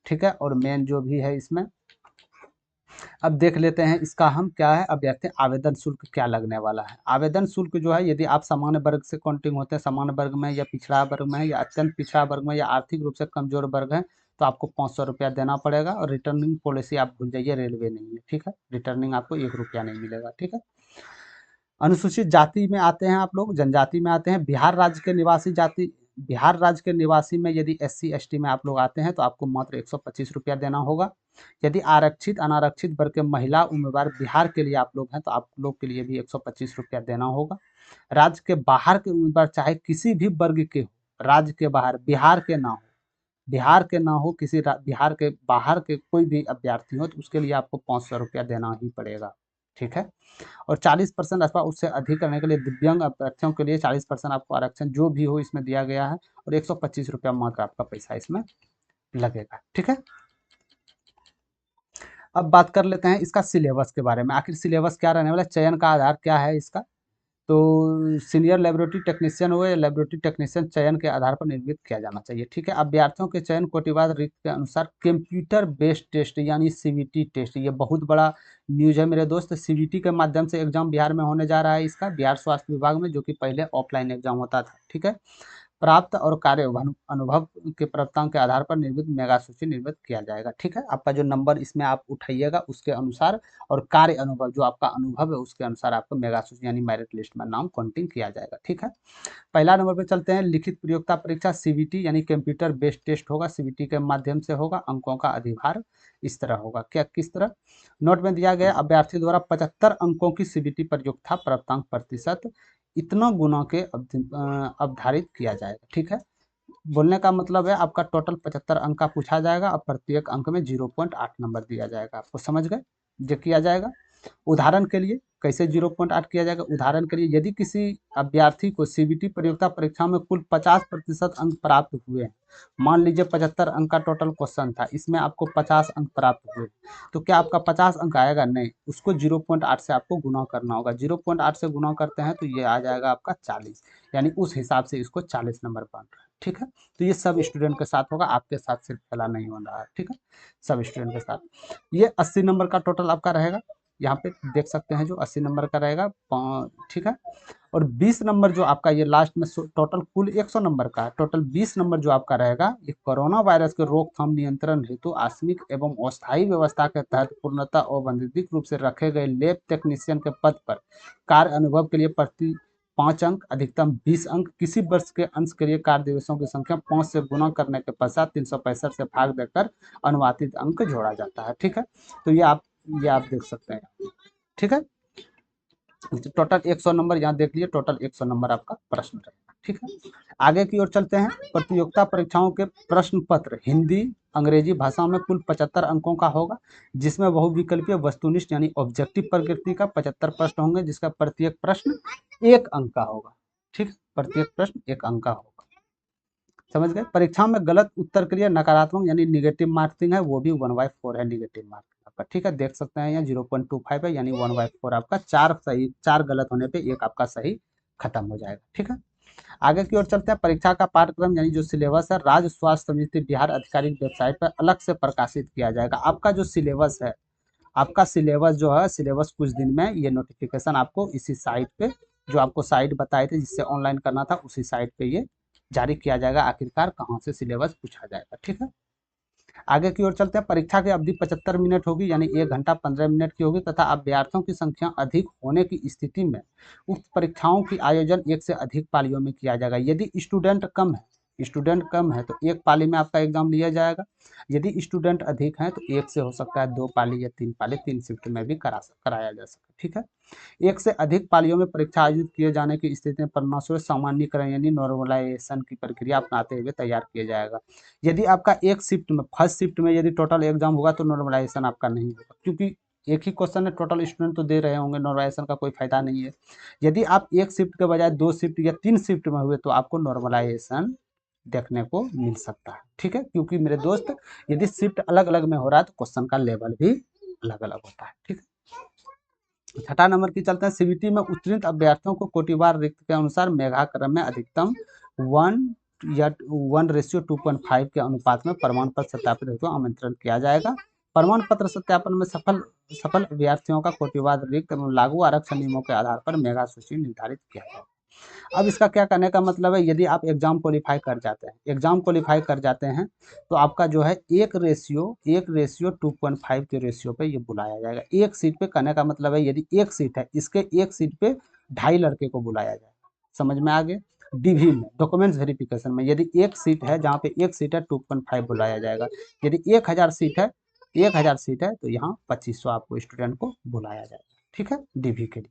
ठीक है। और मेन जो भी है इसमें अब देख लेते हैं इसका हम क्या है। अब देखते हैं आवेदन शुल्क क्या लगने वाला है। आवेदन शुल्क जो है, यदि आप सामान्य वर्ग से काउंटिंग होते हैं, सामान्य वर्ग में या पिछड़ा वर्ग में है या अत्यंत पिछड़ा वर्ग में या आर्थिक रूप से कमजोर वर्ग है, तो आपको 500 रुपया देना पड़ेगा। और रिटर्निंग पॉलिसी आप भूल जाइए, रेलवे नहीं है। ठीक है। रिटर्निंग आपको 1 रुपया नहीं मिलेगा। ठीक है। अनुसूचित जाति में आते हैं आप लोग, जनजाति में आते हैं। बिहार राज्य के निवासी जाति, बिहार राज्य के निवासी में यदि SC ST में आप लोग आते हैं तो आपको मात्र 125 रुपया देना होगा। यदि आरक्षित अनारक्षित वर्ग के महिला उम्मीदवार बिहार के लिए आप लोग हैं तो आप लोग के लिए भी 125 रुपया देना होगा। राज्य के बाहर के उम्मीदवार चाहे किसी भी वर्ग के हो, राज्य के बाहर, बिहार के ना हो, बिहार के ना हो, किसी बिहार के बाहर के कोई भी अभ्यर्थी हो, तो उसके लिए आपको 500 रुपया देना ही पड़ेगा। ठीक है। और 40% अथवा उससे अधिक करने के लिए दिव्यांग अभ्यर्थियों के लिए 40% आपको आरक्षण जो भी हो इसमें दिया गया है, और 125 रुपया मात्र आपका पैसा इसमें लगेगा। ठीक है। अब बात कर लेते हैं इसका सिलेबस के बारे में। आखिर सिलेबस क्या रहने वाला है, चयन का आधार क्या है इसका। तो सीनियर लेबोरेटरी टेक्नीशियन हो या लेबोरेटरी टेक्नीशियन, चयन के आधार पर निर्मित किया जाना चाहिए। ठीक है। अभ्यर्थियों के चयन कोटिवाद रिक्त के अनुसार कंप्यूटर बेस्ड टेस्ट यानी CBT टेस्ट, ये बहुत बड़ा न्यूज है मेरे दोस्त। CBT के माध्यम से एग्जाम बिहार में होने जा रहा है इसका, बिहार स्वास्थ्य विभाग में, जो कि पहले ऑफलाइन एग्जाम होता था। ठीक है। प्राप्त और कार्य अनुभव के प्राप्तांक के आधार पर निर्मित मेगा सूची निर्मित किया जाएगा। ठीक है। आपका जो नंबर इसमें आप उठाइएगा उसके अनुसार, और कार्य अनुभव जो आपका अनुभव है उसके अनुसार आपको मेगा सूची यानी मेरिट लिस्ट में नाम काउंटिंग किया जाएगा। ठीक है। पहला नंबर पे चलते हैं, लिखित प्रतियोगिता परीक्षा CBT यानी कंप्यूटर बेस्ड टेस्ट होगा, CBT के माध्यम से होगा। अंकों का अधिभार इस तरह होगा, क्या किस तरह, नोट में दिया गया अभ्यर्थी द्वारा 75 अंकों की CBT प्रतियोगिता प्राप्तांक प्रतिशत इतना गुना के अवधारित किया जाएगा। ठीक है। बोलने का मतलब है आपका टोटल 75 अंक का पूछा जाएगा और प्रत्येक अंक में 0.8 नंबर दिया जाएगा। आपको समझ गए, जो किया जाएगा। उदाहरण के लिए कैसे 0.8 किया जाएगा, उदाहरण के लिए यदि किसी अभ्यर्थी को CBT प्रतियोगिता परीक्षा में कुल 50% अंक प्राप्त हुए हैं, मान लीजिए 75 अंक का टोटल क्वेश्चन था, इसमें आपको 50 अंक प्राप्त हुए, तो क्या आपका 50 अंक आएगा? नहीं, उसको 0.8 से आपको गुना करना होगा। 0.8 से गुना करते हैं तो ये आ जाएगा आपका 40, यानी उस हिसाब से इसको 40 नंबर बन रहा है। ठीक है। तो ये सब स्टूडेंट के साथ होगा, आपके साथ सिर्फ फैला नहीं हो रहा है। ठीक है। सब स्टूडेंट के साथ ये 80 नंबर का टोटल आपका रहेगा। यहाँ पे देख सकते हैं जो 80 नंबर का रहेगा। ठीक है। और 20 नंबर जो आपका ये लास्ट में टोटल कुल 100 नंबर का, टोटल 20 नंबर जो आपका रहेगा, ये कोरोना वायरस के रोकथाम नियंत्रण हेतु आकस्मिक एवं अस्थायी व्यवस्था के तहत पूर्णतः अवैधानिक रूप से रखे गए लैब टेक्नीशियन के पद पर कार्य अनुभव के लिए प्रति 5 अंक, अधिकतम 20 अंक, किसी वर्ष के अंश के लिए कार्य दिवसों की संख्या 5 से गुना करने के पश्चात 365 से भाग देकर अनुमानित अंक जोड़ा जाता है। ठीक है। तो ये आप देख सकते हैं। ठीक है। टोटल 100 नंबर यहाँ देख लीजिए, टोटल 100 नंबर आपका प्रश्न रहेगा। ठीक है। आगे की ओर चलते हैं। प्रतियोगिता परीक्षाओं के प्रश्न पत्र हिंदी अंग्रेजी भाषा में कुल 75 अंकों का होगा, जिसमें बहुविकल्पीय वस्तुनिष्ठ यानी ऑब्जेक्टिव प्रकृति का 75 प्रश्न होंगे, जिसका प्रत्येक प्रश्न 1 अंक का होगा। ठीक है। प्रत्येक प्रश्न 1 अंक का होगा। समझ गए। परीक्षा में गलत उत्तर के लिए नकारात्मक यानी निगेटिव मार्किंग है, वो भी 1/4 है निगेटिव मार्किंग आपका। ठीक है। देख सकते हैं यहाँ 0.25 है, यानी 1/4 आपका, 4 सही, 4 गलत होने पे 1 आपका सही खत्म हो जाएगा। ठीक है। आगे की ओर चलते हैं। परीक्षा का पाठ्यक्रम यानी जो सिलेबस है, राज्य स्वास्थ्य समिति बिहार आधिकारिक वेबसाइट पर अलग से प्रकाशित किया जाएगा। आपका जो सिलेबस है, आपका सिलेबस जो है, सिलेबस कुछ दिन में ये नोटिफिकेशन आपको इसी साइट पे, जो आपको साइट बताए थे जिससे ऑनलाइन करना था, उसी साइट पे ये जारी किया जाएगा, आखिरकार कहाँ से सिलेबस पूछा जाएगा। ठीक है, आगे की ओर चलते हैं। परीक्षा की अवधि 75 मिनट होगी, यानी 1 घंटा 15 मिनट की होगी, तथा अभ्यर्थियों की संख्या अधिक होने की स्थिति में उक्त परीक्षाओं की आयोजन एक से अधिक पालियों में किया जाएगा। यदि स्टूडेंट कम है तो एक पाली में आपका एग्जाम लिया जाएगा। यदि स्टूडेंट अधिक हैं तो एक से हो सकता है 2 पाली या 3 पाली, 3 शिफ्ट में भी कराया जा सकता है। ठीक है, एक से अधिक पालियों में परीक्षा आयोजित किए जाने की स्थिति में परिणामस्वरूप सामान्यीकरण यानी नॉर्मलाइजेशन की प्रक्रिया अपनाते हुए तैयार किया जाएगा। यदि आपका एक शिफ्ट में, फर्स्ट शिफ्ट में यदि टोटल एग्जाम होगा तो नॉर्मलाइजेशन आपका नहीं होगा, क्योंकि एक ही क्वेश्चन है, टोटल स्टूडेंट तो दे रहे होंगे, नॉर्मलाइजेशन का कोई फायदा नहीं है। यदि आप एक शिफ्ट के बजाय 2 शिफ्ट या 3 शिफ्ट में हुए तो आपको नॉर्मलाइजेशन देखने को मिल सकता है। ठीक है, क्योंकि मेरे दोस्त यदि शिफ्ट अलग अलग में हो रहा है तो क्वेश्चन का लेवल भी अलग अलग होता है। ठीक है, छठा नंबर की चलते हैं। सीबीटी में उत्तीर्ण अभ्यर्थियों को कोटिवार रिक्त के अनुसार मेघाक्रम में अधिकतम 1:2.5 के अनुपात में प्रमाण पत्र सत्यापित हेतु आमंत्रित किया जाएगा। प्रमाण पत्र सत्यापन में सफल अभ्यर्थियों का कोटिवार रिक्त एवं लागू आरक्षण नियमों के आधार पर मेगा सूची निर्धारित किया जाएगा। अब इसका क्या कहने का मतलब है, यदि आप एग्जाम क्वालिफाई कर जाते हैं तो आपका जो है एक रेशियो 2.5 के रेशियो पे ये बुलाया जाएगा। एक सीट पे, कहने का मतलब है यदि एक सीट है, इसके एक सीट पे 2.5 लड़के को बुलाया जाएगा। समझ में आ गया। डीवी में, डॉक्यूमेंट्स वेरिफिकेशन में, यदि एक सीट है, जहाँ पे एक सीट है 2.5 बुलाया जाएगा। यदि 1000 सीट है तो यहाँ 2500 आपको स्टूडेंट को बुलाया जाएगा। ठीक है, डीवी के लिए।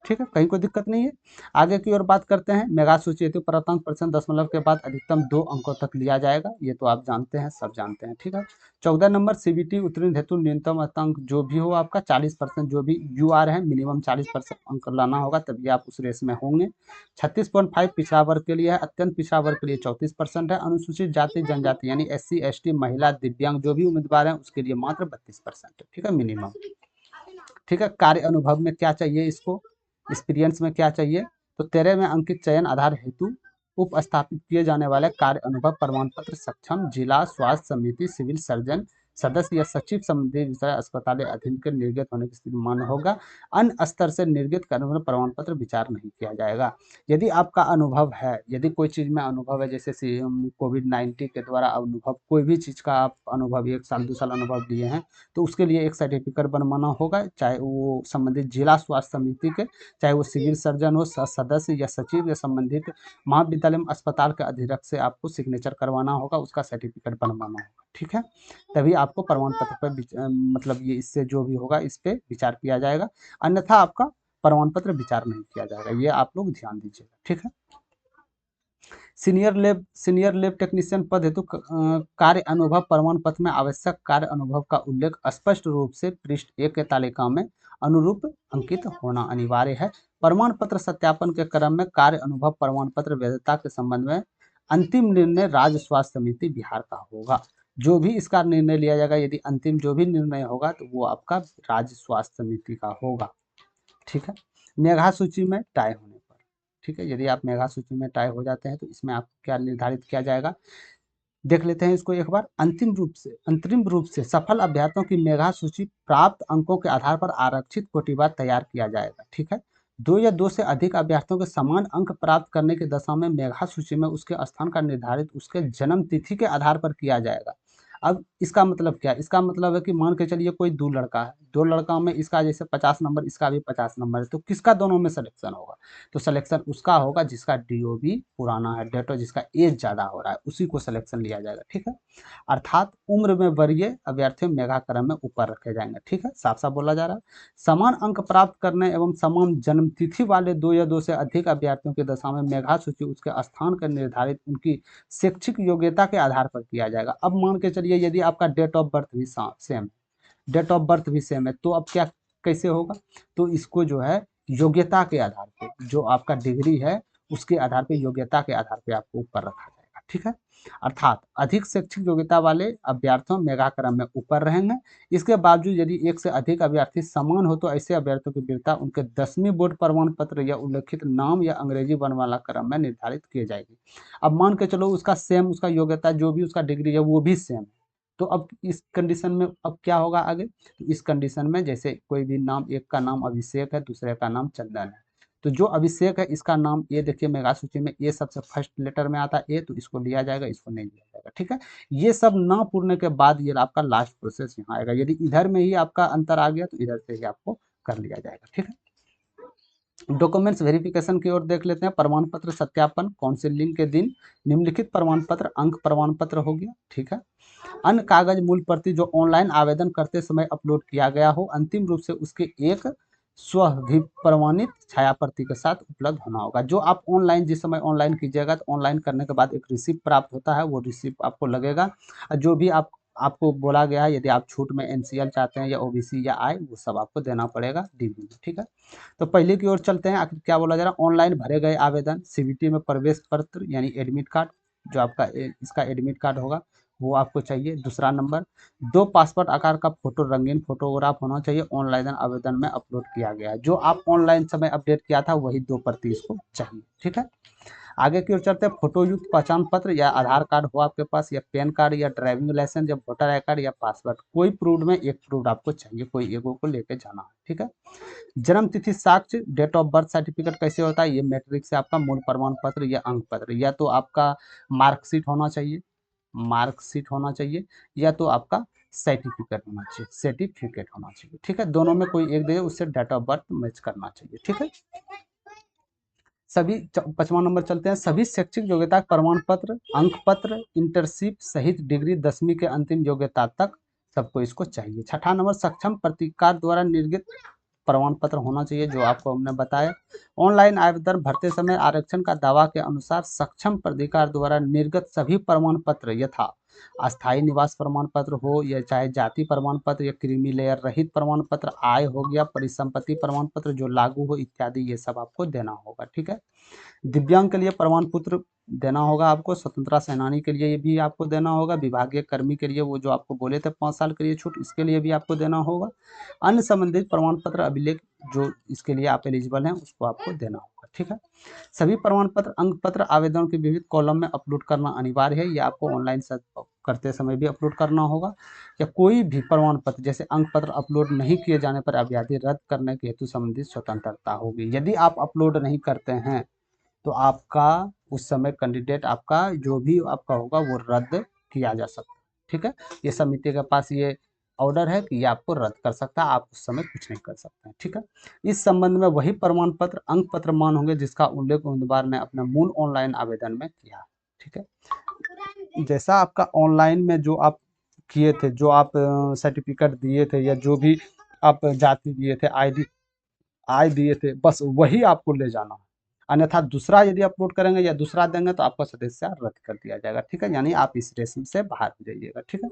ठीक है, कहीं कोई दिक्कत नहीं है। आगे की ओर बात करते हैं। मेगा सूची हेतु प्राप्तांक % दशमलव के बाद अधिकतम 2 अंकों तक लिया जाएगा, ये तो आप जानते हैं, सब जानते हैं। ठीक है, 14 नंबर सीबीटी उत्तीर्ण हेतु न्यूनतम अंक जो भी हो आपका 40%, जो भी यूआर है मिनिमम 40% अंक लाना होगा, तभी आप उस रेस में होंगे। 36.5 पिछड़ा वर्ग के लिए है, अत्यंत पिछड़ा वर्ग के लिए 34% है, अनुसूचित जाति जनजाति यानी SC ST महिला दिव्यांग जो भी उम्मीदवार हैं उसके लिए मात्र 32% है। ठीक है, मिनिमम। ठीक है, कार्य अनुभव में क्या चाहिए इसको, एक्सपीरियंस में क्या चाहिए, तो 13 में अंकित चयन आधार हेतु उपस्थापित किए जाने वाले कार्य अनुभव प्रमाण पत्र सक्षम जिला स्वास्थ्य समिति सिविल सर्जन सदस्य या सचिव संबंधित विषय अस्पताल अधीन के निर्गत होने की स्थिति मान्य होगा। अन्य स्तर से निर्गत करने वाले प्रमाण पत्र विचार नहीं किया जाएगा। यदि आपका अनुभव है, यदि कोई चीज़ में अनुभव है, जैसे कोविड-19 के द्वारा अनुभव, कोई भी चीज़ का आप अनुभव 1 साल 2 साल अनुभव लिए हैं, तो उसके लिए एक सर्टिफिकेट बनवाना होगा, चाहे वो संबंधित जिला स्वास्थ्य समिति के, चाहे वो सिविल सर्जन हो, सदस्य या सचिव या संबंधित महाविद्यालय में अस्पताल के अधीक्षक से आपको सिग्नेचर करवाना होगा, उसका सर्टिफिकेट बनवाना होगा। ठीक है, तभी आपको प्रमाण पत्र पर मतलब ये इससे जो भी होगा इस पे विचार किया जाएगा, अन्यथा आपका प्रमाण पत्र विचार नहीं किया जाएगा, ये आप लोग ध्यान दीजिएगा। ठीक है, सीनियर लैब टेक्नीशियन पद हेतु कार्य अनुभव प्रमाण पत्र में आवश्यक कार्य अनुभव का उल्लेख स्पष्ट रूप से पृष्ठ 1 के तालिका में अनुरूप अंकित होना अनिवार्य है। प्रमाण पत्र सत्यापन के क्रम में कार्य अनुभव प्रमाण पत्र वैधता के संबंध में अंतिम निर्णय राज्य स्वास्थ्य समिति बिहार का होगा। जो भी इसका निर्णय लिया जाएगा, यदि अंतिम जो भी निर्णय होगा तो वो आपका राज्य स्वास्थ्य समिति का होगा। ठीक है, मेधा सूची में टाई होने पर, ठीक है, यदि आप मेधा सूची में टाई हो जाते हैं तो इसमें आप क्या निर्धारित किया जाएगा, देख लेते हैं इसको एक बार। अंतरिम रूप से सफल अभ्यर्थियों की मेधा सूची प्राप्त अंकों के आधार पर आरक्षित कोटिवार तैयार किया जाएगा। ठीक है, 2 या 2 से अधिक अभ्यर्थियों के समान अंक प्राप्त करने की दशा में मेधा सूची में उसके स्थान का निर्धारित उसके जन्म तिथि के आधार पर किया जाएगा। अब इसका मतलब क्या है, इसका मतलब है कि मान के चलिए कोई 2 लड़का है, 2 लड़का में इसका जैसे 50 नंबर, इसका भी 50 नंबर है, तो किसका दोनों में सिलेक्शन होगा, तो सिलेक्शन उसका होगा जिसका DOB पुराना है, डेट, जिसका एज ज़्यादा हो रहा है, उसी को सिलेक्शन लिया जाएगा। ठीक है, अर्थात उम्र में वरीय अभ्यर्थियों मेगा क्रम में ऊपर रखे जाएंगे। ठीक है, साफ साफ बोला जा रहा है। समान अंक प्राप्त करने एवं समान जन्म तिथि वाले 2 या 2 से अधिक अभ्यर्थियों की दशा में मेधा सूची उसके स्थान का निर्धारित उनकी शैक्षिक योग्यता के आधार पर किया जाएगा। अब मान के चलिए यदि आपका डेट ऑफ बर्थ भी सेम, डेट ऑफ बर्थ भी सेम है, तो अब क्या कैसे होगा, तो इसको जो है योग्यता के आधार पे, जो आपका डिग्री है उसके आधार पे, योग्यता के आधार पे आपको ऊपर रखा जाएगा। ठीक है, अर्थात अधिक शैक्षिक योग्यता वाले अभ्यर्थियों मेगा क्रम में ऊपर रहेंगे। इसके बावजूद यदि एक से अधिक अभ्यर्थी समान हो तो ऐसे अभ्यर्थियों की वीरता उनके 10वीं बोर्ड प्रमाण पत्र या उल्लेखित नाम या अंग्रेजी वर्णमाला क्रम में निर्धारित की जाएगी। अब मान के चलो उसका सेम, उसका योग्यता जो भी उसका डिग्री है वो भी सेम है, तो अब इस कंडीशन में अब क्या होगा आगे, तो इस कंडीशन में जैसे कोई भी नाम, एक का नाम अभिषेक है, दूसरे का नाम चंदन है, तो जो अभिषेक है इसका नाम ये देखिए मेगा सूची में ये सबसे फर्स्ट लेटर में आता है ए, तो इसको लिया जाएगा, इसको नहीं लिया जाएगा। ठीक है, ये सब ना पूरने के बाद ये आपका लास्ट प्रोसेस यहाँ आएगा। यदि इधर में ही आपका अंतर आ गया तो इधर से ही आपको कर लिया जाएगा। ठीक है, डॉक्यूमेंट्स वेरिफिकेशन की ओर देख लेते हैं। प्रमाण पत्र सत्यापन काउंसिलिंग के दिन निम्नलिखित प्रमाण पत्र अंक प्रमाण पत्र हो गया। ठीक है, अन्य कागज मूल प्रति जो ऑनलाइन आवेदन करते समय अपलोड किया गया हो, अंतिम रूप से उसके एक स्वभिप्रमाणित छाया प्रति के साथ उपलब्ध होना होगा। जो आप ऑनलाइन जिस समय ऑनलाइन कीजिएगा तो ऑनलाइन करने के बाद एक रिसिप्ट प्राप्त होता है, वो रिसिप्ट आपको लगेगा। जो भी आपको बोला गया है, यदि आप छूट में एनसीएल चाहते हैं या ओबीसी या आय, वो सब आपको देना पड़ेगा डीबी में। ठीक है, तो पहले की ओर चलते हैं। आखिर क्या बोला जा रहा है, ऑनलाइन भरे गए आवेदन, सीबीटी में प्रवेश पत्र यानी एडमिट कार्ड, जो आपका इसका एडमिट कार्ड होगा वो आपको चाहिए। दूसरा नंबर, 2 पासपोर्ट आकार का फोटो, रंगीन फोटोग्राफ होना चाहिए, ऑनलाइन आवेदन में अपलोड किया गया है। जो आप ऑनलाइन समय अपडेट किया था वही 2 प्रति इसको चाहिए। ठीक है, आगे की ओर चलते हैं। फोटो युक्त पहचान पत्र या आधार कार्ड हो आपके पास, या पैन कार्ड या ड्राइविंग लाइसेंस या वोटर आई कार्ड या पासपोर्ट, कोई प्रूफ में एक प्रूफ आपको चाहिए, कोई एगो को लेके जाना है। ठीक है, जन्म तिथि साक्ष्य डेट ऑफ बर्थ सर्टिफिकेट कैसे होता है, ये मैट्रिक से आपका मूल प्रमाण पत्र या अंक पत्र, या तो आपका मार्कशीट होना चाहिए, मार्कशीट होना चाहिए, या तो आपका सर्टिफिकेट होना चाहिए, सर्टिफिकेट होना चाहिए। ठीक है, दोनों में कोई एक दे, उससे डेट ऑफ बर्थ मैच करना चाहिए। ठीक है, सभी 55 नंबर चलते हैं। सभी शैक्षिक योग्यता प्रमाण पत्र, अंक पत्र, इंटर्नशिप सहित डिग्री 10वीं के अंतिम योग्यता तक सबको इसको चाहिए। छठा नंबर, सक्षम प्राधिकार द्वारा निर्गत प्रमाण पत्र होना चाहिए, जो आपको हमने बताया। ऑनलाइन आवेदन भरते समय आरक्षण का दावा के अनुसार सक्षम प्राधिकार द्वारा निर्गत सभी प्रमाण पत्र यथा अस्थायी निवास प्रमाण पत्र हो, या चाहे जाति प्रमाण पत्र या क्रीमी लेयर रहित प्रमाण पत्र, आय हो गया, परिसंपत्ति प्रमाण पत्र जो लागू हो इत्यादि, ये सब आपको देना होगा। ठीक है, दिव्यांग के लिए प्रमाण पत्र देना होगा आपको, स्वतंत्रता सेनानी के लिए ये भी आपको देना होगा, विभागीय कर्मी के लिए वो जो आपको बोले थे 5 साल के लिए छूट, इसके लिए भी आपको देना होगा। अन्य संबंधित प्रमाण पत्र अभिलेख जो इसके लिए आप एलिजिबल हैं उसको आपको देना होगा। ठीक है, सभी प्रमाण पत्र अंक पत्र आवेदन के विविध कॉलम में अपलोड करना अनिवार्य है, ये आपको ऑनलाइन करते समय भी अपलोड करना होगा। या कोई भी प्रमाण पत्र जैसे अंक पत्र अपलोड नहीं किए जाने पर अभ्यर्थी रद्द करने के हेतु संबंधित स्वतंत्रता होगी। यदि आप अपलोड नहीं करते हैं तो आपका उस समय कैंडिडेट आपका जो भी आपका होगा वो रद्द किया जा सकता है। ठीक है, ये समिति के पास ये ऑर्डर है कि ये आपको रद्द कर सकता है, आप उस समय कुछ नहीं कर सकते हैं। ठीक है, इस संबंध में वही प्रमाण पत्र अंक पत्र मान होंगे जिसका उल्लेख उम्मीदवार ने अपने मूल ऑनलाइन आवेदन में किया। ठीक है, जैसा आपका ऑनलाइन में जो आप किए थे, जो आप सर्टिफिकेट दिए थे या जो भी आप जाति दिए थे, आय दिए थे, बस वही आपको ले जाना है। अन्यथा दूसरा यदि अपलोड करेंगे या दूसरा देंगे तो आपका सदस्य रद्द कर दिया जाएगा। ठीक है, यानी आप इस रेस से बाहर हो जाइएगा। ठीक है,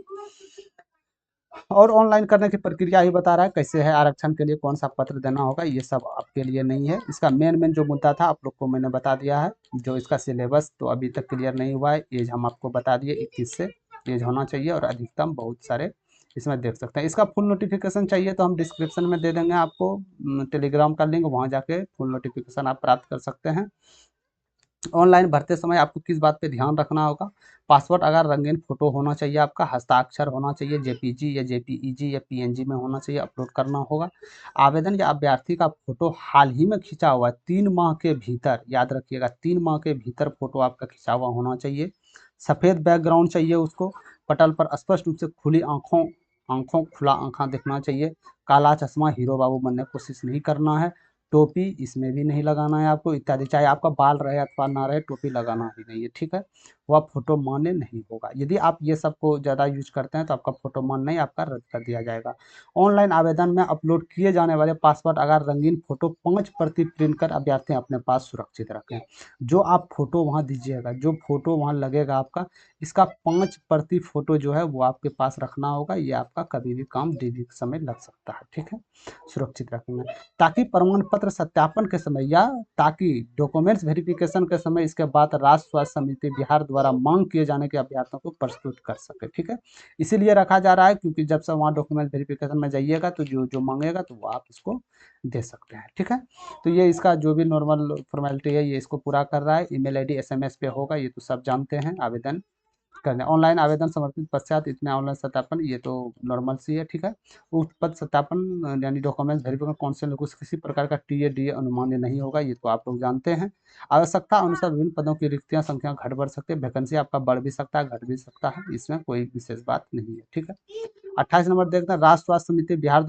और ऑनलाइन करने की प्रक्रिया ही बता रहा है कैसे है, आरक्षण के लिए कौन सा पत्र देना होगा, ये सब आपके लिए नहीं है। इसका मेन जो मुद्दा था आप लोग को मैंने बता दिया है। जो इसका सिलेबस तो अभी तक क्लियर नहीं हुआ है, एज हम आपको बता दिए 21 से एज होना चाहिए, और अधिकतम बहुत सारे इसमें देख सकते हैं। इसका फुल नोटिफिकेशन चाहिए तो हम डिस्क्रिप्शन में दे देंगे आपको टेलीग्राम का लिंक, वहाँ जाके फुल नोटिफिकेशन आप प्राप्त कर सकते हैं। ऑनलाइन भरते समय आपको किस बात पे ध्यान रखना होगा, पासपोर्ट अगर रंगीन फोटो होना चाहिए, आपका हस्ताक्षर होना चाहिए, जेपीजी या जेपीईजी या पीएनजी में होना चाहिए, अपलोड करना होगा। आवेदन या अभ्यर्थी का फोटो हाल ही में खिंचा हुआ 3 माह के भीतर, याद रखिएगा 3 माह के भीतर फोटो आपका खिंचा हुआ होना चाहिए। सफ़ेद बैकग्राउंड चाहिए उसको, पटल पर स्पष्ट रूप से खुली आँखों आँखों खुला आँखा दिखना चाहिए, काला चश्मा हीरो बाबू बनने की कोशिश नहीं करना है, टोपी इसमें भी नहीं लगाना है आपको इत्यादि, चाहे आपका बाल रहे अथवा ना रहे टोपी लगाना ही नहीं है। ठीक है, वह फोटो मान्य नहीं होगा। यदि आप ये सब को ज़्यादा यूज करते हैं तो आपका फोटो मान्य नहीं, आपका रद्द कर दिया जाएगा। ऑनलाइन आवेदन में अपलोड किए जाने वाले पासपोर्ट अगर रंगीन फोटो 5 प्रति प्रिंट कर अभ्यर्थी अपने पास सुरक्षित रखें। जो आप फोटो वहाँ दीजिएगा, जो फोटो वहाँ लगेगा आपका, इसका 5 प्रति फोटो जो है वो आपके पास रखना होगा, ये आपका कभी भी काम डीडी के समय लग सकता है। ठीक है, सुरक्षित रखेंगे ताकि प्रमाण पत्र सत्यापन के समय या ताकि डॉक्यूमेंट्स वेरिफिकेशन के समय इसके बाद राज्य स्वास्थ्य समिति बिहार द्वारा मांग किए जाने के अभ्यर्थियों को प्रस्तुत कर सके। ठीक है, इसीलिए रखा जा रहा है क्योंकि जब से वहाँ डॉक्यूमेंट वेरिफिकेशन में जाइएगा तो जो जो मांगेगा तो वो आप इसको दे सकते हैं। ठीक है, तो ये इसका जो भी नॉर्मल फॉर्मेलिटी है ये इसको पूरा कर रहा है। ईमेल आईडी एसएमएस पे होगा, ये तो सब जानते हैं। आवेदन करने। ऑनलाइन आवेदन समर्पित पश्चात इतने ऑनलाइन सत्यापन, ये तो नॉर्मल सी है, ठीक है। उक्त पद सत्यापन यानी डॉक्यूमेंट्स वेरिफिकेशन काउंसिल को किसी प्रकार का टीए डीए अनुमान्य नहीं होगा, ये तो आप लोग जानते हैं। आवश्यकता अनुसार विभिन्न पदों की रिक्तियां संख्या घट बढ़ सकती है, वैकेंसी आपका बढ़ भी सकता है घट भी सकता है, इसमें कोई विशेष बात नहीं है, ठीक है। 28 नंबर देखते हैं, राष्ट्र स्वास्थ्य समिति बिहार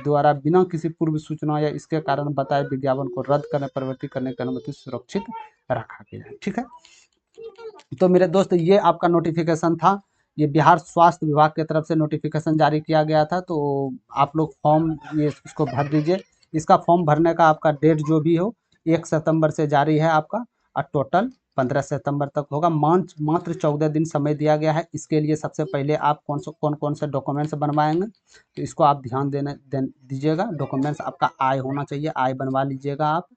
द्वारा बिना किसी पूर्व सूचना या इसके कारण बताए विज्ञापन को रद्द करने परिवर्तित करने की अनुमति सुरक्षित रखा गया है, ठीक है। तो मेरे दोस्त ये आपका नोटिफिकेशन था, ये बिहार स्वास्थ्य विभाग की तरफ से नोटिफिकेशन जारी किया गया था। तो आप लोग फॉर्म ये इसको भर दीजिए। इसका फॉर्म भरने का आपका डेट जो भी हो 1 सितंबर से जारी है आपका, और टोटल 15 सितंबर तक होगा। मात्र 14 दिन समय दिया गया है। इसके लिए सबसे पहले आप कौन कौन से डॉक्यूमेंट्स बनवाएंगे, तो इसको आप ध्यान दीजिएगा। डॉक्यूमेंट्स आपका आय होना चाहिए, आय बनवा लीजिएगा आप।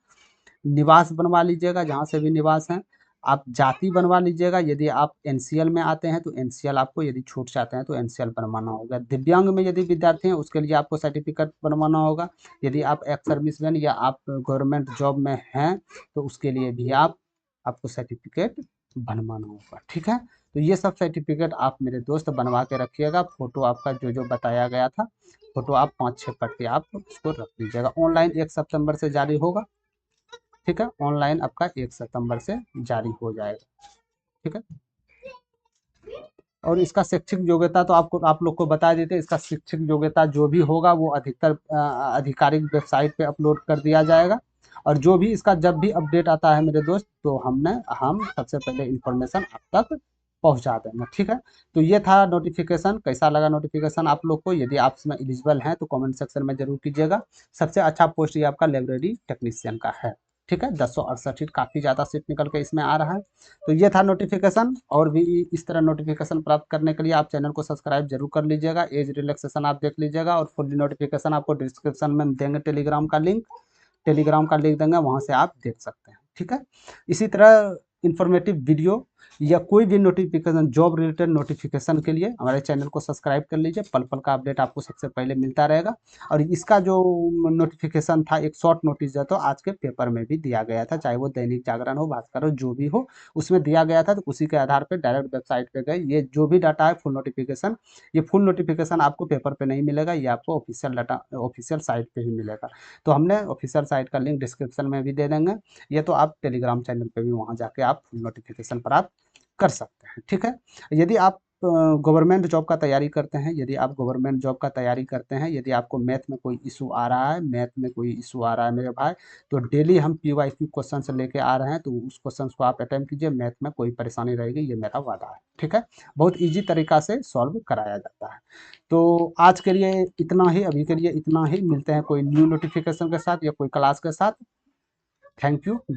निवास बनवा लीजिएगा, जहाँ से भी निवास हैं। आप जाति बनवा लीजिएगा, यदि आप एनसीएल में आते हैं तो एनसीएल आपको, यदि छूट जाते हैं तो एनसीएल बनवाना होगा। दिव्यांग में यदि विद्यार्थी हैं उसके लिए आपको सर्टिफिकेट बनवाना होगा। यदि आप एक्स सर्विसमैन या आप गवर्नमेंट जॉब में हैं तो उसके लिए भी आपको सर्टिफिकेट बनवाना होगा, ठीक है। तो ये सब सर्टिफिकेट आप मेरे दोस्त बनवा के रखिएगा। फोटो आपका जो बताया गया था, फोटो आप 5-6 पट के आप उसको रख लीजिएगा। ऑनलाइन 1 सितंबर से जारी होगा, ठीक है। ऑनलाइन आपका 1 सितंबर से जारी हो जाएगा, ठीक है। और इसका शैक्षिक योग्यता तो आप लोग को बता देते हैं। इसका शैक्षिक योग्यता जो भी होगा वो अधिकतर आधिकारिक वेबसाइट पे अपलोड कर दिया जाएगा। और जो भी इसका जब भी अपडेट आता है मेरे दोस्त, तो हम सबसे पहले इन्फॉर्मेशन आप तक पहुंचा देंगे, ठीक है। तो ये था नोटिफिकेशन। कैसा लगा नोटिफिकेशन आप लोग को? यदि आप इसमें एलिजिबल हैं तो कमेंट सेक्शन में जरूर कीजिएगा। सबसे अच्छा पोस्ट ये आपका लाइब्रेरी टेक्नीशियन का है, ठीक है। 1068 सीट, काफ़ी ज़्यादा सीट निकल के इसमें आ रहा है। तो ये था नोटिफिकेशन। और भी इस तरह नोटिफिकेशन प्राप्त करने के लिए आप चैनल को सब्सक्राइब जरूर कर लीजिएगा। एज रिलैक्सेशन आप देख लीजिएगा, और फुल नोटिफिकेशन आपको डिस्क्रिप्शन में देंगे। टेलीग्राम का लिंक देंगे, वहाँ से आप देख सकते हैं, ठीक है। इसी तरह इंफॉर्मेटिव वीडियो या कोई भी नोटिफिकेशन, जॉब रिलेटेड नोटिफिकेशन के लिए हमारे चैनल को सब्सक्राइब कर लीजिए। पल पल का अपडेट आपको सबसे पहले मिलता रहेगा। और इसका जो नोटिफिकेशन था, एक शॉर्ट नोटिस है, तो आज के पेपर में भी दिया गया था, चाहे वो दैनिक जागरण हो, भास्कर हो, जो भी हो, उसमें दिया गया था। तो उसी के आधार पर डायरेक्ट वेबसाइट पे गए। ये जो भी डाटा है फुल नोटिफिकेशन, ये फुल नोटिफिकेशन आपको पेपर पे नहीं मिलेगा, ये आपको ऑफिशियल डाटा ऑफिशियल साइट पे ही मिलेगा। तो हमने ऑफिशियल साइट का लिंक डिस्क्रिप्शन में भी दे देंगे। ये तो आप टेलीग्राम चैनल पे भी वहाँ जाके आप फुल नोटिफिकेशन प्राप्त कर सकते हैं, ठीक है। यदि आप गवर्नमेंट जॉब का तैयारी करते हैं, यदि आपको मैथ में कोई इशू आ रहा है मेरे भाई, तो डेली हम PYQ क्वेश्चन से लेके आ रहे हैं। तो उस क्वेश्चन को आप अटेम्प्ट कीजिए। मैथ में कोई परेशानी रहेगी, ये मेरा वादा है, ठीक है। बहुत ईजी तरीका से सॉल्व कराया जाता है। तो आज के लिए इतना ही, अभी के लिए इतना ही। मिलते हैं कोई न्यू नोटिफिकेशन के साथ या कोई क्लास के साथ। Thank you very